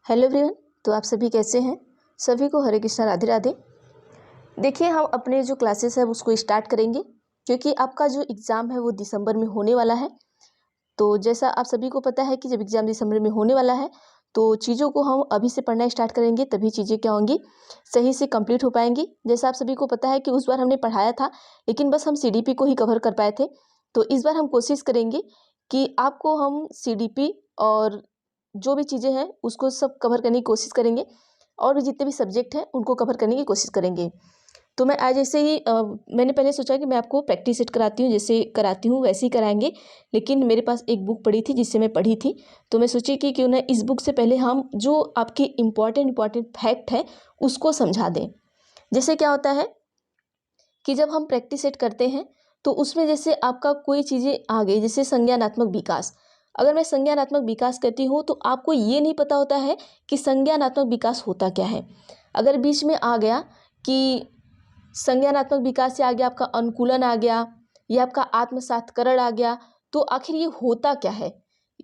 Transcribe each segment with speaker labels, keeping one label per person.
Speaker 1: Hello everyone. तो आप सभी कैसे हैं? सभी को हरे कृष्णा, राधे राधे। देखिए, हम अपने जो क्लासेस है उसको स्टार्ट करेंगे क्योंकि आपका जो एग्ज़ाम है वो दिसंबर में होने वाला है। तो जैसा आप सभी को पता है कि जब एग्ज़ाम दिसंबर में होने वाला है तो चीज़ों को हम अभी से पढ़ना स्टार्ट करेंगे, तभी चीज़ें क्या होंगी, सही से कंप्लीट हो पाएंगी। जैसा आप सभी को पता है कि उस बार हमने पढ़ाया था लेकिन बस हम सीडीपी को ही कवर कर पाए थे। तो इस बार हम कोशिश करेंगे कि आपको हम सीडीपी और जो भी चीज़ें हैं उसको सब कवर करने की कोशिश करेंगे और भी जितने भी सब्जेक्ट हैं उनको कवर करने की कोशिश करेंगे। तो मैं आज ऐसे ही मैंने पहले सोचा कि मैं आपको प्रैक्टिस सेट कराती हूँ, जैसे कराती हूँ वैसे ही कराएंगे। लेकिन मेरे पास एक बुक पड़ी थी जिससे मैं पढ़ी थी, तो मैं सोची कि क्यों ना इस बुक से पहले हम जो आपके इम्पॉर्टेंट फैक्ट है उसको समझा दें। जैसे क्या होता है कि जब हम प्रैक्टिस सेट करते हैं तो उसमें जैसे आपका कोई चीज़ें आ गई, जैसे संज्ञानात्मक विकास। अगर मैं संज्ञानात्मक विकास कहती हूँ तो आपको ये नहीं पता होता है कि संज्ञानात्मक विकास होता क्या है। अगर बीच में आ गया कि संज्ञानात्मक विकास से आ गया आपका अनुकूलन आ गया या आपका आत्मसात्करण आ गया, तो आखिर ये होता क्या है।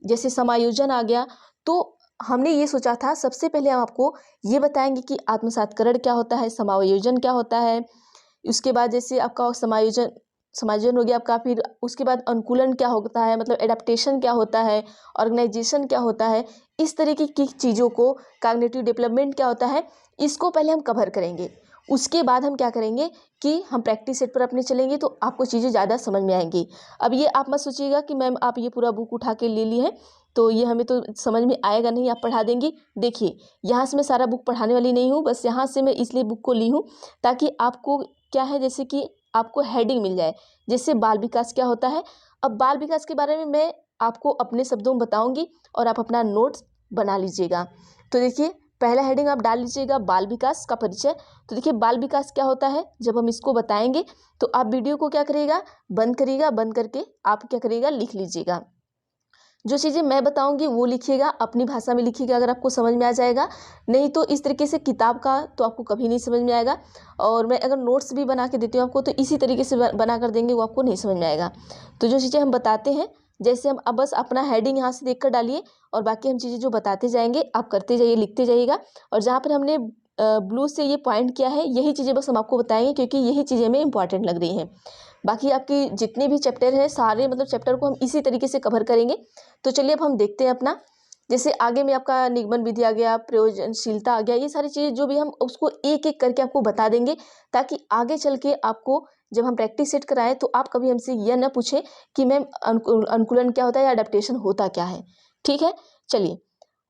Speaker 1: जैसे समायोजन आ गया, तो हमने ये सोचा था सबसे पहले हम आपको ये बताएंगे कि आत्मसात्करण क्या होता है, समायोजन क्या होता है। उसके बाद जैसे आपका समायोजन समायोजन हो गया आपका, फिर उसके बाद अनुकूलन क्या होता है, मतलब एडाप्टेशन क्या होता है, ऑर्गेनाइजेशन क्या होता है, इस तरीके की चीज़ों को, कॉग्निटिव डेवलपमेंट क्या होता है, इसको पहले हम कवर करेंगे। उसके बाद हम क्या करेंगे कि हम प्रैक्टिस सेट पर अपने चलेंगे तो आपको चीज़ें ज़्यादा समझ में आएंगी। अब ये आप मत सोचिएगा कि मैम आप ये पूरा बुक उठा के ले ली है तो ये हमें तो समझ में आएगा नहीं, आप पढ़ा देंगी। देखिए, यहाँ से मैं सारा बुक पढ़ाने वाली नहीं हूँ, बस यहाँ से मैं इसलिए बुक को ली हूँ ताकि आपको क्या है, जैसे कि आपको हेडिंग मिल जाए। जैसे बाल विकास क्या होता है, अब बाल विकास के बारे में मैं आपको अपने शब्दों में बताऊंगी और आप अपना नोट्स बना लीजिएगा। तो देखिए, पहला हेडिंग आप डाल लीजिएगा बाल विकास का परिचय। तो देखिए, बाल विकास क्या होता है, जब हम इसको बताएंगे तो आप वीडियो को क्या करिएगा, बंद करिएगा, बंद करके आप क्या करिएगा, लिख लीजिएगा। जो चीज़ें मैं बताऊंगी वो लिखिएगा, अपनी भाषा में लिखिएगा अगर आपको समझ में आ जाएगा। नहीं तो इस तरीके से किताब का तो आपको कभी नहीं समझ में आएगा। और मैं अगर नोट्स भी बना के देती हूँ आपको तो इसी तरीके से बना कर देंगे, वो आपको नहीं समझ में आएगा। तो जो चीज़ें हम बताते हैं, जैसे हम अब बस अपना हेडिंग यहाँ से देख कर डालिए और बाकी हम चीज़ें जो बताते जाएंगे आप करते जाइए, लिखते जाइएगा। और जहाँ पर हमने ब्लू से ये पॉइंट किया है, यही चीज़ें बस हम आपको बताएंगे क्योंकि यही चीज़ें हमें इंपॉर्टेंट लग रही हैं। बाकी आपकी जितने भी चैप्टर हैं सारे, मतलब चैप्टर को हम इसी तरीके से कवर करेंगे। तो चलिए अब हम देखते हैं अपना। जैसे आगे में आपका निगमन विधि आ गया, प्रयोजनशीलता आ गया, ये सारी चीज़ें जो भी हम उसको एक एक करके आपको बता देंगे ताकि आगे चल के आपको जब हम प्रैक्टिस सेट कराएं तो आप कभी हमसे यह ना पूछें कि मैम अनुकूलन क्या होता है या अडेप्टेशन होता क्या है। ठीक है, चलिए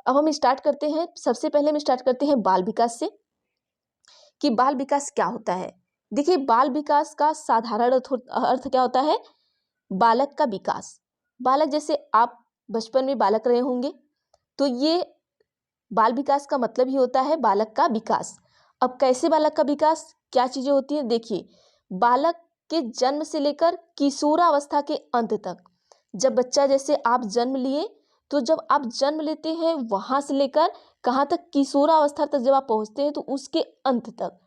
Speaker 1: अब हम स्टार्ट करते हैं। सबसे पहले हम स्टार्ट करते हैं बाल विकास से कि बाल विकास क्या होता है। देखिए, बाल विकास का साधारण अर्थ क्या होता है, बालक का विकास। बालक जैसे आप बचपन में बालक रहे होंगे तो ये बाल विकास का मतलब ही होता है बालक का विकास। अब कैसे बालक का विकास, क्या चीजें होती हैं, देखिए बालक के जन्म से लेकर किशोरावस्था के अंत तक। जब बच्चा, जैसे आप जन्म लिए, तो जब आप जन्म लेते हैं वहां से लेकर कहाँ तक, किशोरावस्था तक जब आप पहुंचते हैं तो उसके अंत तक।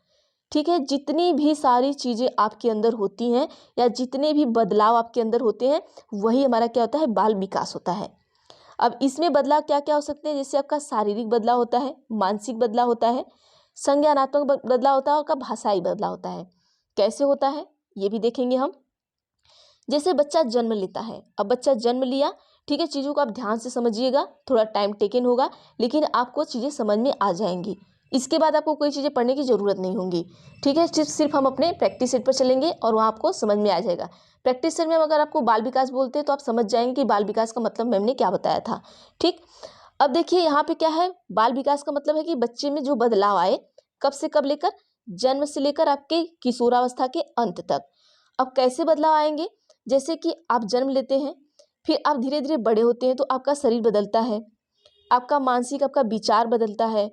Speaker 1: ठीक है, जितनी भी सारी चीज़ें आपके अंदर होती हैं या जितने भी बदलाव आपके अंदर होते हैं वही हमारा क्या होता है, बाल विकास होता है। अब इसमें बदलाव क्या क्या हो सकते हैं, जैसे आपका शारीरिक बदलाव होता है, मानसिक बदलाव होता है, संज्ञानात्मक बदलाव होता है और आपका भाषाई बदलाव होता है। कैसे होता है ये भी देखेंगे हम। जैसे बच्चा जन्म लेता है, अब बच्चा जन्म लिया, ठीक है, चीज़ों को आप ध्यान से समझिएगा, थोड़ा टाइम टेकन होगा लेकिन आपको चीज़ें समझ में आ जाएंगी। इसके बाद आपको कोई चीज़ें पढ़ने की ज़रूरत नहीं होगी। ठीक है, सिर्फ हम अपने प्रैक्टिस सेट पर चलेंगे और वहाँ आपको समझ में आ जाएगा। प्रैक्टिस सेट में अगर आपको बाल विकास बोलते हैं तो आप समझ जाएंगे कि बाल विकास का मतलब मैम ने क्या बताया था। ठीक, अब देखिए यहाँ पे क्या है, बाल विकास का मतलब है कि बच्चे में जो बदलाव आए, कब से कब लेकर, जन्म से लेकर आपके किशोरावस्था के अंत तक। अब कैसे बदलाव आएंगे, जैसे कि आप जन्म लेते हैं, फिर आप धीरे धीरे बड़े होते हैं तो आपका शरीर बदलता है, आपका मानसिक, आपका विचार बदलता है,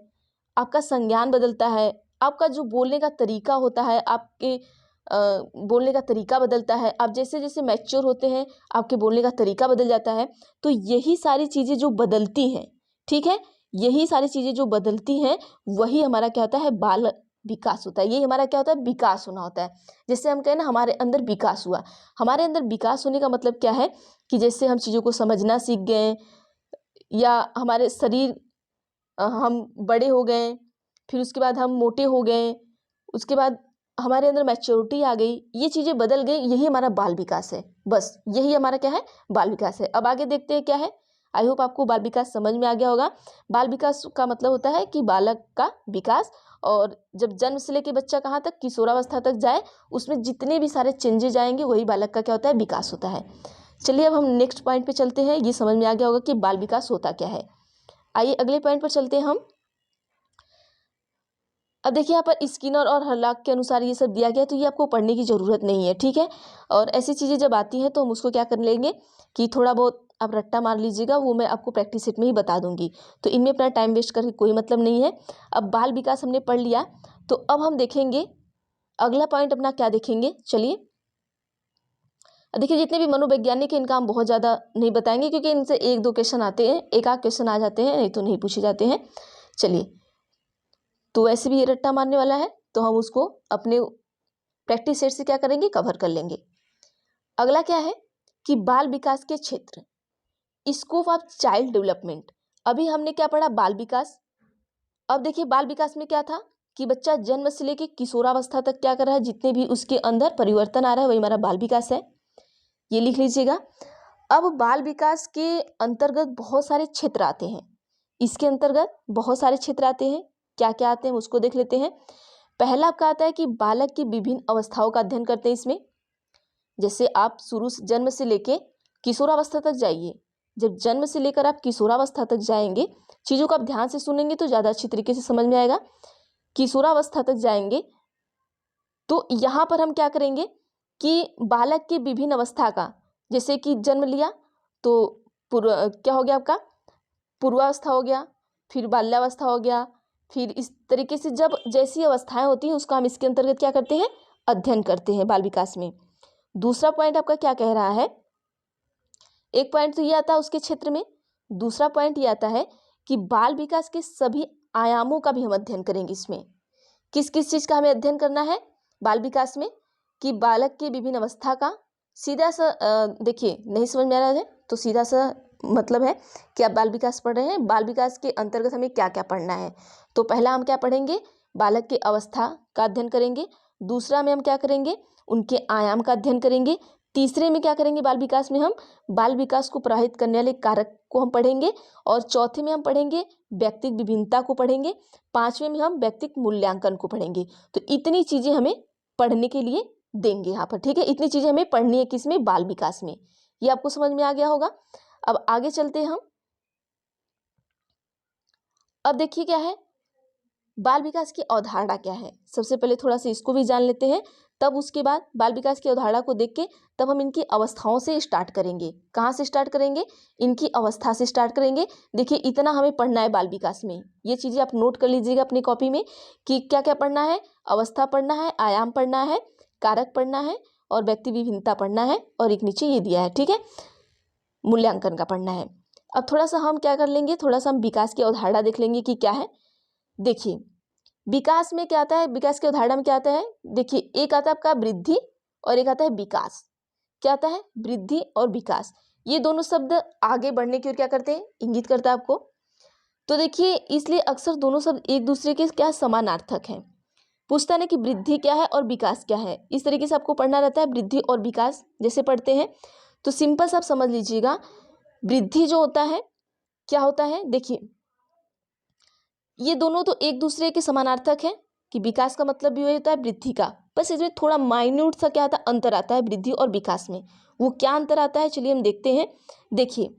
Speaker 1: आपका संज्ञान बदलता है, आपका जो बोलने का तरीका होता है, आपके बोलने का तरीका बदलता है। आप जैसे जैसे मैच्योर होते हैं आपके बोलने का तरीका बदल जाता है। तो यही सारी चीज़ें जो बदलती हैं, ठीक है, यही सारी चीज़ें जो बदलती हैं वही हमारा क्या होता है, बाल विकास होता है। यही हमारा क्या होता है, विकास होना होता है। जैसे हम कहें ना हमारे अंदर विकास हुआ, हमारे अंदर विकास होने का मतलब क्या है कि जैसे हम चीज़ों को समझना सीख गए या हमारे शरीर हम बड़े हो गए, फिर उसके बाद हम मोटे हो गए, उसके बाद हमारे अंदर मैच्योरिटी आ गई, ये चीज़ें बदल गई, यही हमारा बाल विकास है। बस यही हमारा क्या है, बाल विकास है। अब आगे देखते हैं क्या है। आई होप आपको बाल विकास समझ में आ गया होगा। बाल विकास का मतलब होता है कि बालक का विकास, और जब जन्म से लेके बच्चा कहाँ तक, किशोरावस्था तक जाए, उसमें जितने भी सारे चेंजेज आएंगे वही बालक का क्या होता है, विकास होता है। चलिए अब हम नेक्स्ट पॉइंट पे चलते हैं। ये समझ में आ गया होगा कि बाल विकास होता क्या है। आइए अगले पॉइंट पर चलते हैं हम। अब देखिए यहाँ पर स्किनर और हर्लॉक के अनुसार ये सब दिया गया है, तो ये आपको पढ़ने की ज़रूरत नहीं है, ठीक है। और ऐसी चीज़ें जब आती हैं तो हम उसको क्या कर लेंगे कि थोड़ा बहुत आप रट्टा मार लीजिएगा, वो मैं आपको प्रैक्टिस सेट में ही बता दूंगी। तो इनमें अपना टाइम वेस्ट करके कोई मतलब नहीं है। अब बाल विकास हमने पढ़ लिया, तो अब हम देखेंगे अगला पॉइंट अपना क्या देखेंगे। चलिए देखिए, जितने भी मनोवैज्ञानिक हैं इनका हम बहुत ज़्यादा नहीं बताएंगे, क्योंकि इनसे एक दो क्वेश्चन आते हैं, एक आध क्वेश्चन आ जाते हैं, नहीं तो नहीं पूछे जाते हैं। चलिए, तो वैसे भी ये रट्टा मारने वाला है, तो हम उसको अपने प्रैक्टिस सेट से क्या करेंगे, कवर कर लेंगे। अगला क्या है कि बाल विकास के क्षेत्र, स्कोप ऑफ चाइल्ड डेवलपमेंट। अभी हमने क्या पढ़ा, बाल विकास। अब देखिए बाल विकास में क्या था कि बच्चा जन्म से लेकर किशोरावस्था तक क्या कर रहा है, जितने भी उसके अंदर परिवर्तन आ रहा है वही हमारा बाल विकास है, ये लिख लीजिएगा। अब बाल विकास के अंतर्गत बहुत सारे क्षेत्र आते हैं, इसके अंतर्गत बहुत सारे क्षेत्र आते हैं। क्या क्या आते हैं उसको देख लेते हैं। पहला आपका आता है कि बालक की विभिन्न अवस्थाओं का अध्ययन करते हैं इसमें। जैसे आप शुरू से जन्म से लेके किशोरावस्था तक जाइए, जब जन्म से लेकर आप किशोरावस्था तक जाएंगे, चीज़ों को आप ध्यान से सुनेंगे तो ज़्यादा अच्छी तरीके से समझ में आएगा। किशोरावस्था तक जाएंगे तो यहाँ पर हम क्या करेंगे कि बालक की विभिन्न अवस्था का, जैसे कि जन्म लिया तो क्या हो गया आपका, पूर्वावस्था हो गया, फिर बाल्यावस्था हो गया, फिर इस तरीके से जब जैसी अवस्थाएं होती हैं उसका हम इसके अंतर्गत क्या करते हैं, अध्ययन करते हैं बाल विकास में। दूसरा पॉइंट आपका क्या कह रहा है, एक पॉइंट तो ये आता है उसके क्षेत्र में, दूसरा पॉइंट ये आता है कि बाल विकास के सभी आयामों का भी हम अध्ययन करेंगे। इसमें किस किस चीज़ का हमें अध्ययन करना है बाल विकास में, कि बालक की विभिन्न अवस्था का। सीधा सा देखिए, नहीं समझ में आ रहा है तो सीधा सा मतलब है कि आप बाल विकास पढ़ रहे हैं, बाल विकास के अंतर्गत हमें क्या क्या पढ़ना है। तो पहला हम क्या पढ़ेंगे, बालक की अवस्था का अध्ययन करेंगे। दूसरा में हम क्या करेंगे, उनके आयाम का अध्ययन करेंगे। तीसरे में क्या करेंगे, बाल विकास में हम बाल विकास को प्रभावित करने वाले कारक को हम पढ़ेंगे। और चौथे में हम पढ़ेंगे व्यक्तिगत विभिन्नता को पढ़ेंगे। पांचवें में हम व्यक्तिगत मूल्यांकन को पढ़ेंगे। तो इतनी चीज़ें हमें पढ़ने के लिए देंगे यहाँ पर, ठीक है। इतनी चीज़ें हमें पढ़नी है किसमें, बाल विकास में। ये आपको समझ में आ गया होगा। अब आगे चलते हैं हम। अब देखिए क्या है, बाल विकास की अवधारणा क्या है। सबसे पहले थोड़ा सा इसको भी जान लेते हैं, तब उसके बाद बाल विकास की अवधारणा को देख के तब हम इनकी अवस्थाओं से स्टार्ट करेंगे। कहाँ से स्टार्ट करेंगे, इनकी अवस्था से स्टार्ट करेंगे। देखिए इतना हमें पढ़ना है बाल विकास में, ये चीज़ें आप नोट कर लीजिएगा अपनी कॉपी में कि क्या क्या पढ़ना है। अवस्था पढ़ना है, आयाम पढ़ना है, कारक पढ़ना है, और व्यक्ति विभिन्नता पढ़ना है, और एक नीचे ये दिया है, ठीक है, मूल्यांकन का पढ़ना है। अब थोड़ा सा हम क्या कर लेंगे, थोड़ा सा हम विकास की अवधारणा देख लेंगे कि क्या है। देखिए विकास में क्या आता है, विकास की अवधारणा में क्या आता है, देखिए एक आता है आपका वृद्धि और एक आता है विकास। क्या आता है, वृद्धि और विकास। ये दोनों शब्द आगे बढ़ने की ओर क्या करते हैं, इंगित करता है आपको। तो देखिए इसलिए अक्सर दोनों शब्द एक दूसरे के क्या समानार्थक हैं। पूछता है कि वृद्धि क्या है और विकास क्या है, इस तरीके से आपको पढ़ना रहता है। वृद्धि और विकास जैसे पढ़ते हैं तो सिंपल सा आप समझ लीजिएगा। वृद्धि जो होता है क्या होता है, देखिए ये दोनों तो एक दूसरे के समानार्थक हैं, कि विकास का मतलब भी वही होता है वृद्धि का, बस इसमें थोड़ा माइन्यूट सा क्या आता है, अंतर आता है वृद्धि और विकास में। वो क्या अंतर आता है, चलिए हम देखते हैं। देखिए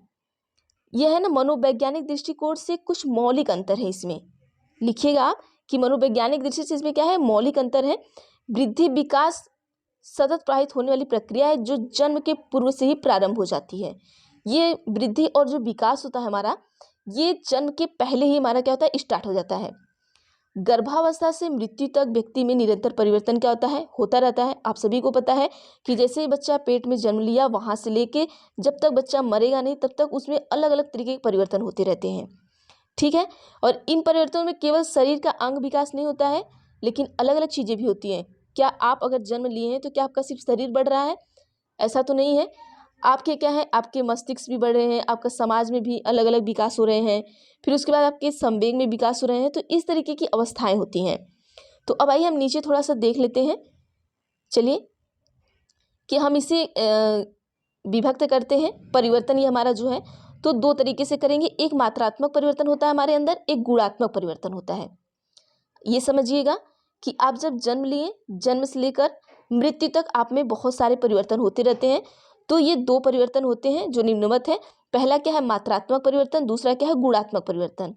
Speaker 1: यह है ना, मनोवैज्ञानिक दृष्टिकोण से कुछ मौलिक अंतर है इसमें। लिखिएगा आप कि मनोवैज्ञानिक दृष्टि से इसमें क्या है, मौलिक अंतर है। वृद्धि विकास सतत प्रवाहित होने वाली प्रक्रिया है जो जन्म के पूर्व से ही प्रारंभ हो जाती है। ये वृद्धि और जो विकास होता है हमारा, ये जन्म के पहले ही हमारा क्या होता है, स्टार्ट हो जाता है। गर्भावस्था से मृत्यु तक व्यक्ति में निरंतर परिवर्तन क्या होता है, होता रहता है। आप सभी को पता है कि जैसे ही बच्चा पेट में जन्म लिया वहां से लेके जब तक बच्चा मरेगा नहीं तब तक उसमें अलग अलग तरीके के परिवर्तन होते रहते हैं, ठीक है। और इन परिवर्तनों में केवल शरीर का अंग विकास नहीं होता है, लेकिन अलग अलग चीज़ें भी होती हैं। क्या आप अगर जन्म लिए हैं तो क्या आपका सिर्फ शरीर बढ़ रहा है, ऐसा तो नहीं है। आपके क्या है, आपके मस्तिष्क भी बढ़ रहे हैं, आपका समाज में भी अलग अलग विकास हो रहे हैं, फिर उसके बाद आपके संवेग में विकास हो रहे हैं। तो इस तरीके की अवस्थाएं होती हैं। तो अब आइए हम नीचे थोड़ा सा देख लेते हैं। चलिए कि हम इसे विभक्त करते हैं। परिवर्तन ये हमारा जो है तो दो तरीके से करेंगे। एक मात्रात्मक परिवर्तन होता है हमारे अंदर, एक गुणात्मक परिवर्तन होता है। ये समझिएगा कि आप जब जन्म लिए, जन्म से लेकर मृत्यु तक आप में बहुत सारे परिवर्तन होते रहते हैं। तो ये दो परिवर्तन होते हैं जो निम्नवत है। पहला क्या है, मात्रात्मक परिवर्तन, दूसरा क्या है, गुणात्मक परिवर्तन।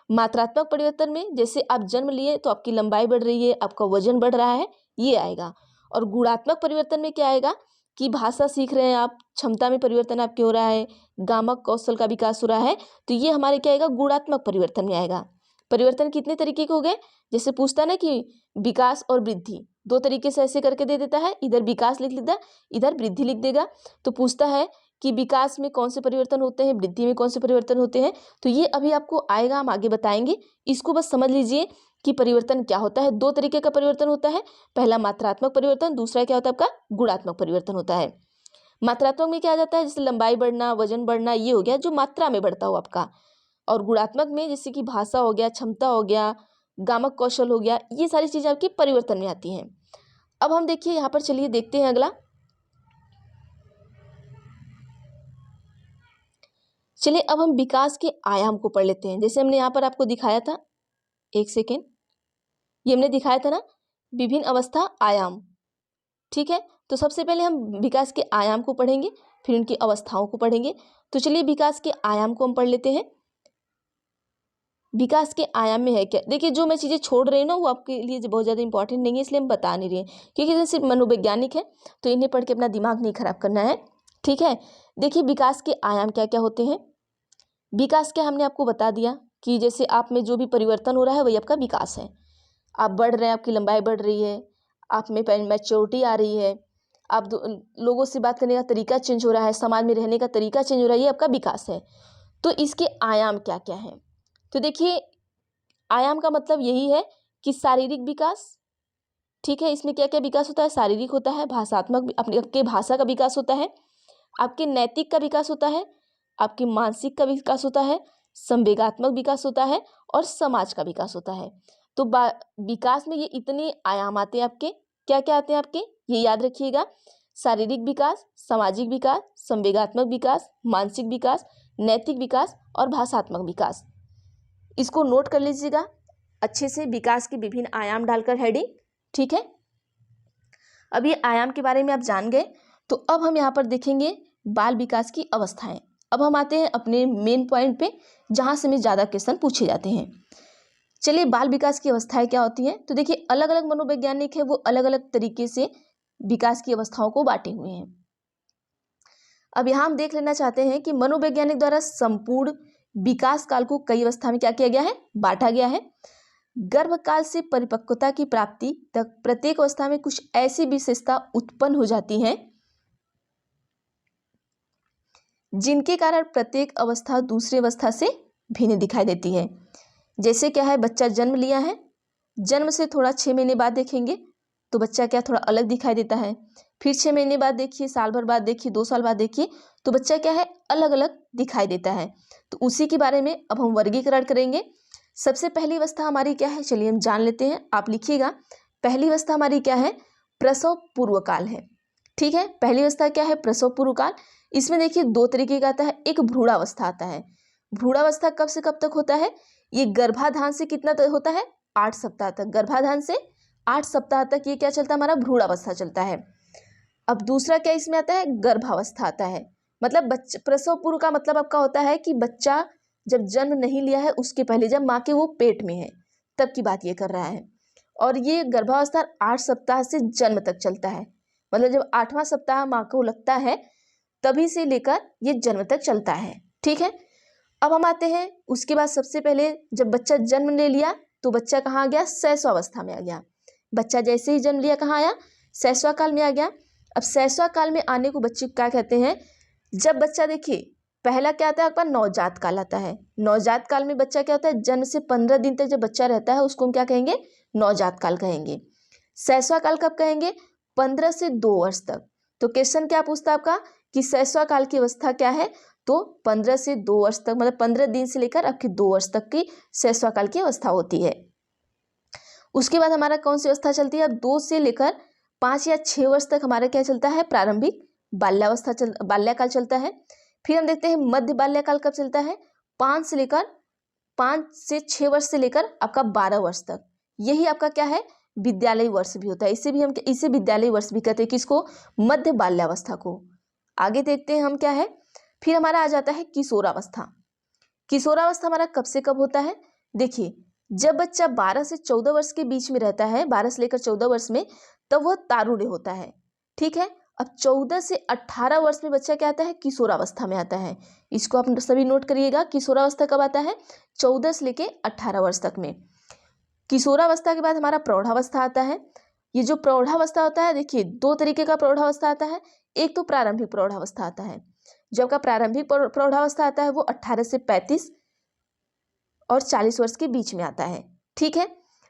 Speaker 1: मात्रात्मक परिवर्तन में जैसे आप जन्म लिए तो आपकी लंबाई बढ़ रही है, आपका वजन बढ़ रहा है, ये आएगा। और गुणात्मक परिवर्तन में क्या आएगा कि भाषा सीख रहे हैं आप, क्षमता में परिवर्तन आपके हो रहा है, गामक कौशल का विकास हो रहा है। तो ये हमारे क्या आएगा, गुणात्मक परिवर्तन में आएगा। परिवर्तन कितने तरीके के हो गए, जैसे पूछता है ना कि विकास और वृद्धि, दो तरीके से ऐसे करके दे देता है, इधर विकास लिख देता, इधर वृद्धि लिख देगा। तो पूछता है कि विकास में कौन से परिवर्तन होते हैं, वृद्धि में कौन से परिवर्तन होते हैं। तो ये अभी आपको आएगा, हम आगे बताएंगे। इसको बस समझ लीजिए कि परिवर्तन क्या होता है। दो तरीके का परिवर्तन होता है, पहला मात्रात्मक परिवर्तन, दूसरा क्या होता है आपका गुणात्मक परिवर्तन होता है। मात्रात्मक में क्या आ जाता है, जैसे लंबाई बढ़ना, वजन बढ़ना, ये हो गया जो मात्रा में बढ़ता हो आपका। और गुणात्मक में जैसे कि भाषा हो गया, क्षमता हो गया, गामक कौशल हो गया, ये सारी चीजें आपकी परिवर्तन में आती हैं। अब हम देखिए यहाँ पर, चलिए देखते हैं अगला। चलिए अब हम विकास के आयाम को पढ़ लेते हैं। जैसे हमने यहाँ पर आपको दिखाया था, एक सेकेंड, ये हमने दिखाया था ना, विभिन्न अवस्था आयाम, ठीक है। तो सबसे पहले हम विकास के आयाम को पढ़ेंगे, फिर उनकी अवस्थाओं को पढ़ेंगे। तो चलिए विकास के आयाम को हम पढ़ लेते हैं। विकास के आयाम में है क्या, देखिए जो मैं चीज़ें छोड़ रही हूँ ना वो आपके लिए बहुत ज़्यादा इंपॉर्टेंट नहीं है, इसलिए हम बता नहीं रहे हैं, क्योंकि ये सिर्फ मनोवैज्ञानिक है, तो इन्हें पढ़ के अपना दिमाग नहीं खराब करना है, ठीक है। देखिए विकास के आयाम क्या क्या होते हैं। विकास क्या, हमने आपको बता दिया कि जैसे आप में जो भी परिवर्तन हो रहा है वही आपका विकास है। आप बढ़ रहे हैं, आपकी लंबाई बढ़ रही है, आप में मैच्योरिटी आ रही है, आप लोगों से बात करने का तरीका चेंज हो रहा है, समाज में रहने का तरीका चेंज हो रहा है, ये आपका विकास है। तो इसके आयाम क्या क्या हैं। तो देखिए आयाम का मतलब यही है कि शारीरिक विकास, ठीक है। इसमें क्या क्या विकास होता है, शारीरिक होता है, भाषात्मक, अपने आपके भाषा का विकास होता है, आपके नैतिक का विकास होता है, आपके मानसिक का विकास होता है, संवेगात्मक विकास होता है, और समाज का विकास होता है। तो विकास में ये इतने आयाम आते हैं आपके, क्या क्या आते हैं आपके, ये याद रखिएगा। शारीरिक विकास, सामाजिक विकास, संवेगात्मक विकास, मानसिक विकास, नैतिक विकास और भाषात्मक विकास। इसको नोट कर लीजिएगा अच्छे से, विकास के विभिन्न आयाम डालकर हेडिंग, ठीक है। अब ये आयाम के बारे में आप जान गए। तो अब हम यहाँ पर देखेंगे बाल विकास की अवस्थाएं। अब हम आते हैं अपने मेन पॉइंट पे, जहाँ से हमें ज़्यादा क्वेश्चन पूछे जाते हैं। चलिए बाल विकास की अवस्थाएं क्या होती हैं। तो देखिए अलग अलग मनोवैज्ञानिक है, वो अलग अलग तरीके से विकास की अवस्थाओं को बांटे हुए हैं। अब यहाँ हम देख लेना चाहते हैं कि मनोवैज्ञानिक द्वारा संपूर्ण विकास काल को कई अवस्था में क्या किया गया है, बांटा गया है। गर्भकाल से परिपक्वता की प्राप्ति तक प्रत्येक अवस्था में कुछ ऐसी विशेषता उत्पन्न हो जाती हैं जिनके कारण प्रत्येक अवस्था दूसरी अवस्था से भिन्न दिखाई देती है। जैसे क्या है, बच्चा जन्म लिया है, जन्म से थोड़ा 6 महीने बाद देखेंगे तो बच्चा क्या थोड़ा अलग दिखाई देता है। फिर 6 महीने बाद देखिए, साल भर बाद देखिए, 2 साल बाद देखिए, तो बच्चा क्या है, अलग अलग दिखाई देता है। तो उसी के बारे में अब हम वर्गीकरण करेंगे। सबसे पहली अवस्था हमारी क्या है, चलिए हम जान लेते हैं, आप लिखिएगा। पहली अवस्था हमारी क्या है, प्रसव पूर्व काल है, ठीक है। पहली अवस्था क्या है, प्रसव पूर्व काल। इसमें देखिए दो तरीके का आता है, एक भ्रूणावस्था आता है। भ्रूणावस्था कब से कब तक होता है, ये गर्भाधान से कितना तक होता है, 8 सप्ताह तक। गर्भाधान से 8 सप्ताह तक ये क्या चलता है, हमारा भ्रूणावस्था चलता है। अब दूसरा क्या इसमें आता है, गर्भावस्था आता है। मतलब प्रसव पूर्व का मतलब आपका होता है कि बच्चा जब जन्म नहीं लिया है उसके पहले, जब माँ के वो पेट में है तब की बात ये कर रहा है। और ये गर्भावस्था 8 सप्ताह से जन्म तक चलता है। मतलब जब 8वां सप्ताह माँ को लगता है तभी से लेकर ये जन्म तक चलता है, ठीक है। अब हम आते हैं उसके बाद, सबसे पहले जब बच्चा जन्म ले लिया तो बच्चा कहाँ आ गया, शैशवावस्था में आ गया। बच्चा जैसे ही जन्म लिया कहाँ आया, शैशवा काल में आ गया। अब शैशवा काल में आने को बच्चे को क्या कहते हैं, जब बच्चा देखिए पहला क्या आता है आपका, नवजात काल आता है। नवजात काल में बच्चा क्या होता है, जन्म से 15 दिन तक जब बच्चा रहता है उसको हम क्या कहेंगे, नवजात काल कहेंगे। शैशवा काल कब कहेंगे, 15 से 2 वर्ष तक। तो क्वेश्चन क्या पूछता है आपका कि शैशव काल की अवस्था क्या है, तो 15 से 2 वर्ष तक, मतलब 15 दिन से लेकर आपकी 2 वर्ष तक की शैशव काल की अवस्था होती है। उसके बाद हमारा कौन सी अवस्था चलती है, अब 2 से लेकर 5 या 6 वर्ष तक हमारा क्या चलता है, प्रारंभिक बाल्याकाल चलता है। फिर हम देखते हैं मध्य बाल्याकाल कब चलता है, 5 से 6 वर्ष से लेकर आपका 12 वर्ष तक, यही आपका क्या है, विद्यालय वर्ष भी होता है। इसे विद्यालय वर्ष भी कहते हैं, किसको, मध्य बाल्यावस्था को। आगे देखते हैं हम क्या है, फिर हमारा आ जाता है किशोरावस्था। किशोरावस्था हमारा कब से कब होता है, देखिए जब बच्चा 12 से 14 वर्ष के बीच में रहता है, 12 से लेकर 14 वर्ष में, तब वह तारुण्य होता है। ठीक है, अब 14 से 18 वर्ष में बच्चा क्या आता है, किशोरावस्था में आता है। इसको आप सभी नोट करिएगा, किशोरावस्था कब आता है, 14 से लेकर 18 वर्ष तक में। किशोरावस्था के बाद हमारा प्रौढ़ावस्था आता है। ये जो प्रौढ़ावस्था होता है, देखिए 2 तरीके का प्रौढ़ावस्था आता है। एक तो प्रारंभिक प्रौढ़ावस्था आता है, जो आपका प्रारंभिक प्रौढ़ावस्था आता है वो 18 से 35 और 40 वर्ष के बीच में आता है। ठीक है,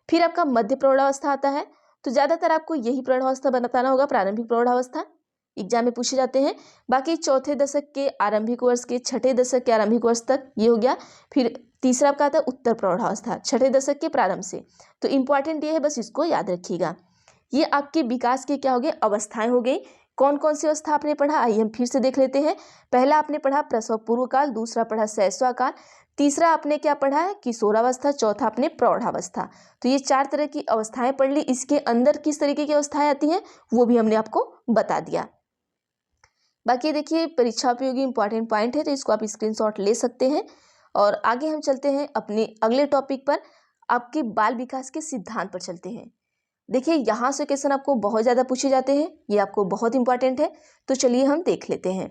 Speaker 1: फिर आपका मध्य प्रौढ़ावस्था आता है। तो ज़्यादातर आपको यही प्रौढ़ावस्था बताना होगा, प्रारंभिक प्रौढ़ावस्था एग्जाम में पूछे जाते हैं। बाकी चौथे दशक के आरंभिक वर्ष के छठे दशक के आरंभिक वर्ष तक ये हो गया। फिर तीसरा आपका आता है उत्तर प्रौढ़ावस्था, छठे दशक के प्रारंभ से। तो इंपॉर्टेंट ये है, बस इसको याद रखिएगा। ये आपके विकास के क्या हो गए, अवस्थाएं हो गई। कौन कौन सी अवस्था आपने पढ़ा, आइए हम फिर से देख लेते हैं। पहला आपने पढ़ा प्रसव पूर्व काल, दूसरा पढ़ा शैशव काल, तीसरा आपने क्या पढ़ा है, किशोरावस्था, चौथा आपने प्रौढ़ावस्था। तो ये 4 तरह की अवस्थाएं पढ़ ली। इसके अंदर किस तरीके की अवस्थाएं आती हैं वो भी हमने आपको बता दिया। बाकी देखिए परीक्षा उपयोगी इंपॉर्टेंट पॉइंट है, तो इसको आप स्क्रीनशॉट ले सकते हैं। और आगे हम चलते हैं अपने अगले टॉपिक पर, आपके बाल विकास के सिद्धांत पर चलते हैं। देखिए यहाँ से क्वेश्चन आपको बहुत ज़्यादा पूछे जाते हैं, ये आपको बहुत इंपॉर्टेंट है, तो चलिए हम देख लेते हैं।